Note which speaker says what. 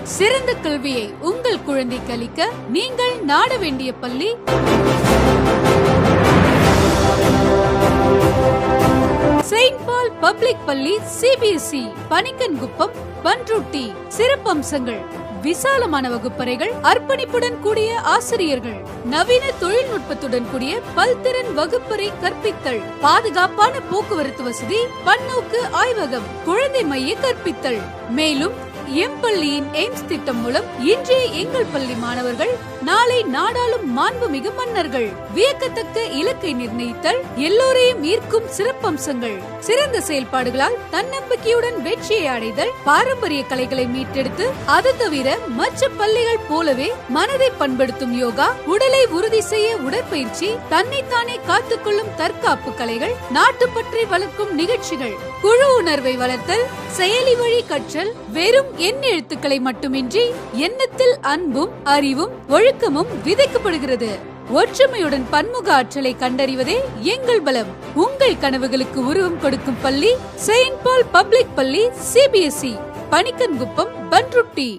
Speaker 1: சிறந்த கல்வியை உங்கள் குழந்தைக்கு அளிக்க நீங்கள் நாட வேண்டிய பள்ளி செயின்ட் பால் பப்ளிக் பள்ளி சிபிஎஸ்இ பனிக்கன்குப்பம் பன்ருட்டி. சிறப்பம்சங்கள்: விசாலமான வகுப்பறைகள், அர்ப்பணிப்புடன் கூடிய ஆசிரியர்கள், நவீன தொழில்நுட்பத்துடன் கூடிய பல்திறன் வகுப்பறை கற்பித்தல், பாதுகாப்பான போக்குவரத்து வசதி, பன்னோக்கு ஆய்வகம், குழந்தை மைய கற்பித்தல். மேலும் எம் பள்ளியின் எய்ம்ஸ் திட்டம் மூலம் இன்றைய எங்கள் பள்ளி மாணவர்கள் நாளை நாடாளும் மாண்புமிகு மன்னர்கள். வியக்கத்தக்க இலக்கை நிர்ணயித்தல், எல்லோரையும் ஈர்க்கும் சிறப்பம்சங்கள், சிறந்த செயல்பாடுகளால் தன்னம்பிக்கையுடன் வெற்றியை அடைதல், பாரம்பரிய கலைகளை மீட்டெடுத்து அது தவிர மற்ற பள்ளிகள் போலவே மனதை பண்படுத்தும் யோகா, உடலை உறுதி செய்ய உடற்பயிற்சி, தன்னைத்தானே காத்துக்கொள்ளும் தற்காப்பு கலைகள், நாட்டுப்பற்றை வளர்க்கும் நிகழ்ச்சிகள், குழு உணர்வை வளர்த்தல், செயலி வழி கற்றல், வெறும் எண் எழுத்துக்களை மட்டுமின்றி எண்ணத்தில் அன்பும் அறிவும் ஒழுக்கமும் விதைக்கப்படுகிறது. ஒற்றுமையுடன் பன்முக ஆற்றலை கண்டறிவதே எங்கள் பலம். உங்கள் கனவுகளுக்கு உருவம் கொடுக்கும் பள்ளி செயின்ட் பால் பப்ளிக் பள்ளி சிபிஎஸ்இ பனிக்கன்குப்பம் பன்ருட்டி.